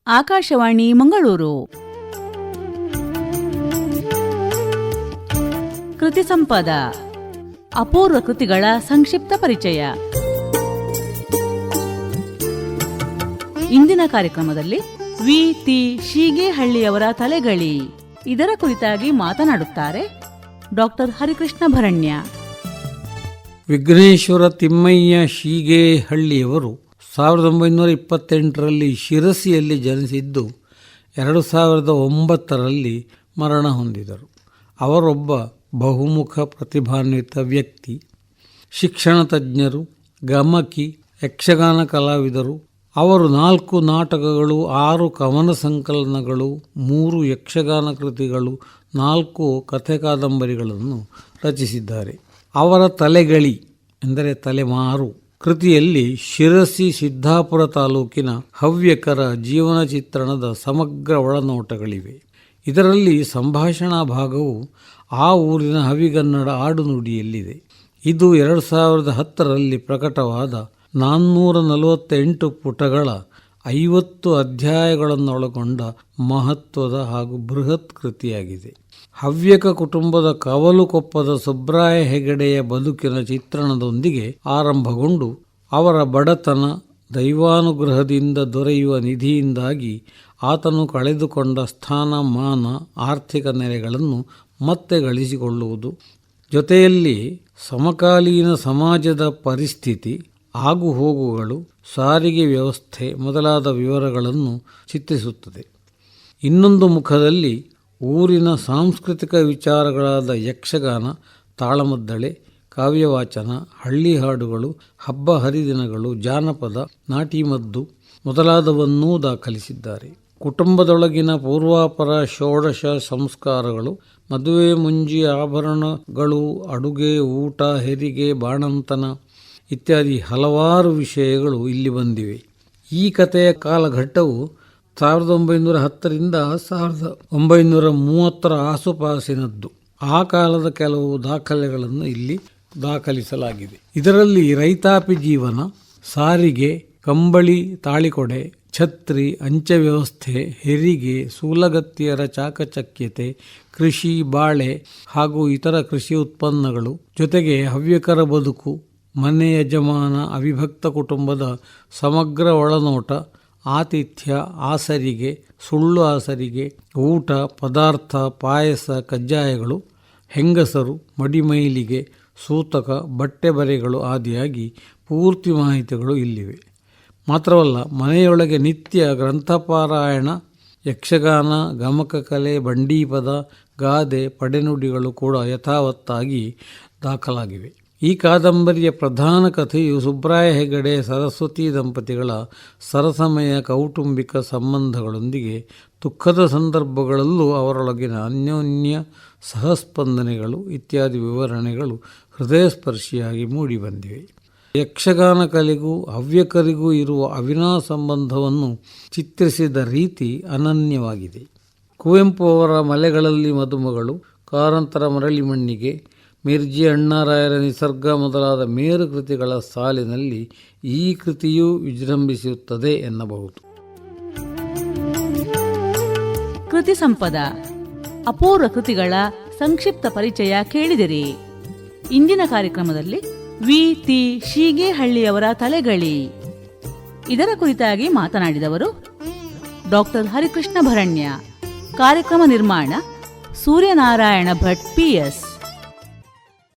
ಆಕಾಶವಾಣಿ ಮಂಗಳೂರು. ಕೃತಿ ಸಂಪದ, ಅಪೂರ್ವ ಕೃತಿಗಳ ಸಂಕ್ಷಿಪ್ತ ಪರಿಚಯ. ಇಂದಿನ ಕಾರ್ಯಕ್ರಮದಲ್ಲಿ ವಿ.ತಿ. ಶೀಗೇಹಳ್ಳಿಯವರ ತಲೆಗಳಿ, ಇದರ ಕುರಿತಾಗಿ ಮಾತನಾಡುತ್ತಾರೆ ಡಾಕ್ಟರ್ ಹರಿಕೃಷ್ಣ ಭರಣ್ಯ. ವಿಘ್ನೇಶ್ವರ ತಿಮ್ಮಯ್ಯ ಶೀಗೇಹಳ್ಳಿಯವರು 1928ರಲ್ಲಿ ಶಿರಸಿಯಲ್ಲಿ ಜನಿಸಿದ್ದು 2009ರಲ್ಲಿ ಮರಣ ಹೊಂದಿದರು. ಅವರೊಬ್ಬ ಬಹುಮುಖ ಪ್ರತಿಭಾನ್ವಿತ ವ್ಯಕ್ತಿ. ಶಿಕ್ಷಣ ತಜ್ಞರು, ಗಮಕಿ, ಯಕ್ಷಗಾನ ಕಲಾವಿದರು. ಅವರು 4 ನಾಟಕಗಳು, 6 ಕವನ ಸಂಕಲನಗಳು, 3 ಯಕ್ಷಗಾನ ಕೃತಿಗಳು, 4 ಕಥೆ ಕಾದಂಬರಿಗಳನ್ನು ರಚಿಸಿದ್ದಾರೆ. ಅವರ ತಲೆಗಳಿ ಎಂದರೆ ತಲೆಮಾರು ಕೃತಿಯಲ್ಲಿ ಶಿರಸಿ ಸಿದ್ದಾಪುರ ತಾಲೂಕಿನ ಹವ್ಯಕರ ಜೀವನ ಚಿತ್ರಣದ ಸಮಗ್ರ ಒಳನೋಟಗಳಿವೆ. ಇದರಲ್ಲಿ ಸಂಭಾಷಣಾ ಭಾಗವು ಆ ಊರಿನ ಹವಿಗನ್ನಡ ಆಡುನುಡಿಯಲ್ಲಿದೆ. ಇದು 2010ರಲ್ಲಿ ಪ್ರಕಟವಾದ 448 ಪುಟಗಳ 50 ಅಧ್ಯಾಯಗಳನ್ನೊಳಗೊಂಡ ಮಹತ್ವದ ಹಾಗೂ ಬೃಹತ್ ಕೃತಿಯಾಗಿದೆ. ಹವ್ಯಕ ಕುಟುಂಬದ ಕವಲುಕೊಪ್ಪದ ಸುಬ್ರಾಯ ಹೆಗಡೆಯ ಬದುಕಿನ ಚಿತ್ರಣದೊಂದಿಗೆ ಆರಂಭಗೊಂಡು ಅವರ ಬಡತನ, ದೈವಾನುಗ್ರಹದಿಂದ ದೊರೆಯುವ ನಿಧಿಯಿಂದಾಗಿ ಆತನು ಕಳೆದುಕೊಂಡ ಸ್ಥಾನ, ಮಾನ, ಆರ್ಥಿಕ ನೆಲೆಗಳನ್ನು ಮತ್ತೆ ಗಳಿಸಿಕೊಳ್ಳುವುದು, ಜೊತೆಯಲ್ಲಿ ಸಮಕಾಲೀನ ಸಮಾಜದ ಪರಿಸ್ಥಿತಿ, ಆಗುಹೋಗುಗಳು, ಸಾರಿಗೆ ವ್ಯವಸ್ಥೆ ಮೊದಲಾದ ವಿವರಗಳನ್ನು ಚಿತ್ರಿಸುತ್ತದೆ. ಇನ್ನೊಂದು ಮುಖದಲ್ಲಿ ಊರಿನ ಸಾಂಸ್ಕೃತಿಕ ವಿಚಾರಗಳಾದ ಯಕ್ಷಗಾನ, ತಾಳಮದ್ದಳೆ, ಕಾವ್ಯವಾಚನ, ಹಳ್ಳಿ ಹಾಡುಗಳು, ಹಬ್ಬ ಹರಿದಿನಗಳು, ಜಾನಪದ, ನಾಟಿಮದ್ದು ಮೊದಲಾದವನ್ನೂ ದಾಖಲಿಸಿದ್ದಾರೆ. ಕುಟುಂಬದೊಳಗಿನ ಪೂರ್ವಾಪರ ಷೋಡಶ ಸಂಸ್ಕಾರಗಳು, ಮದುವೆ ಮುಂಜಿ ಆಭರಣಗಳು, ಅಡುಗೆ, ಊಟ, ಹೆರಿಗೆ, ಬಾಣಂತನ ಇತ್ಯಾದಿ ಹಲವಾರು ವಿಷಯಗಳು ಇಲ್ಲಿ ಬಂದಿವೆ. ಈ ಕಥೆಯ ಕಾಲಘಟ್ಟವು 1910ರಿಂದ 1930ರ ಆಸುಪಾಸಿನದ್ದು. ಆ ಕಾಲದ ಕೆಲವು ದಾಖಲೆಗಳನ್ನು ಇಲ್ಲಿ ದಾಖಲಿಸಲಾಗಿದೆ. ಇದರಲ್ಲಿ ರೈತಾಪಿ ಜೀವನ, ಸಾರಿಗೆ, ಕಂಬಳಿ, ತಾಳಿಕೊಡೆ, ಛತ್ರಿ, ಅಂಚೆ ವ್ಯವಸ್ಥೆ, ಹೆರಿಗೆ, ಸೂಲಗತ್ತಿಯರ ಚಾಕಚಕ್ಯತೆ, ಕೃಷಿ, ಬಾಳೆ ಹಾಗೂ ಇತರ ಕೃಷಿ ಉತ್ಪನ್ನಗಳು, ಜೊತೆಗೆ ಹವ್ಯಕರ ಬದುಕು, ಮನೆ ಯಜಮಾನ, ಅವಿಭಕ್ತ ಕುಟುಂಬದ ಸಮಗ್ರ ಒಳನೋಟ, ಆತಿಥ್ಯ, ಆಸರಿಗೆ, ಸುಳ್ಳು ಆಸರಿಗೆ, ಊಟ, ಪದಾರ್ಥ, ಪಾಯಸ, ಕಜ್ಜಾಯಗಳು, ಹೆಂಗಸರು, ಮಡಿಮೈಲಿಗೆ, ಸೂತಕ, ಬಟ್ಟೆ ಬರೆಗಳು ಆದಿಯಾಗಿ ಪೂರ್ತಿ ಮಾಹಿತಿಗಳು ಇಲ್ಲಿವೆ. ಮಾತ್ರವಲ್ಲ, ಮನೆಯೊಳಗೆ ನಿತ್ಯ ಗ್ರಂಥಪಾರಾಯಣ, ಯಕ್ಷಗಾನ, ಗಮಕ ಕಲೆ, ಬಂಡೀಪದ, ಗಾದೆ, ಪಡೆನುಡಿಗಳು ಕೂಡ ಯಥಾವತ್ತಾಗಿ ದಾಖಲಾಗಿವೆ. ಈ ಕಾದಂಬರಿಯ ಪ್ರಧಾನ ಕಥೆಯು ಸುಬ್ರಾಯ ಹೆಗಡೆ ಸರಸ್ವತಿ ದಂಪತಿಗಳ ಸರಸಮಯ ಕೌಟುಂಬಿಕ ಸಂಬಂಧಗಳೊಂದಿಗೆ ದುಃಖದ ಸಂದರ್ಭಗಳಲ್ಲೂ ಅವರೊಳಗಿನ ಅನ್ಯೋನ್ಯ ಸಹಸ್ಪಂದನೆಗಳು ಇತ್ಯಾದಿ ವಿವರಣೆಗಳು ಹೃದಯಸ್ಪರ್ಶಿಯಾಗಿ ಮೂಡಿಬಂದಿವೆ. ಯಕ್ಷಗಾನ ಕಲೆಗೂ ಹವ್ಯಕರಿಗೂ ಇರುವ ಅವಿನಾಭಾವ ಸಂಬಂಧವನ್ನು ಚಿತ್ರಿಸಿದ ರೀತಿ ಅನನ್ಯವಾಗಿದೆ. ಕುವೆಂಪು ಅವರ ಮಲೆಗಳಲ್ಲಿ ಮದುಮಗಳು, ಕಾರಂತರ ಮರಳಿ ಮಣ್ಣಿಗೆ, ಮಿರ್ಜಿ ಅಣ್ಣಾರಾಯರ ನಿಸರ್ಗ ಮೊದಲಾದ ಮೇರು ಕೃತಿಗಳ ಸಾಲಿನಲ್ಲಿ ಈ ಕೃತಿಯೂ ವಿಜೃಂಭಿಸುತ್ತದೆ ಎನ್ನಬಹುದು. ಕೃತಿ ಸಂಪದ, ಅಪೂರ್ವ ಕೃತಿಗಳ ಸಂಕ್ಷಿಪ್ತ ಪರಿಚಯ ಕೇಳಿದಿರಿ. ಇಂದಿನ ಕಾರ್ಯಕ್ರಮದಲ್ಲಿ ವಿ.ತಿ. ಶೀಗೇಹಳ್ಳಿಯವರ ತಲೆಗಳಿ, ಇದರ ಕುರಿತಾಗಿ ಮಾತನಾಡಿದವರು ಡಾಕ್ಟರ್ ಹರಿಕೃಷ್ಣ ಭರಣ್ಯ. ಕಾರ್ಯಕ್ರಮ ನಿರ್ಮಾಣ ಸೂರ್ಯನಾರಾಯಣ ಭಟ್, ಪಿಎಸ್.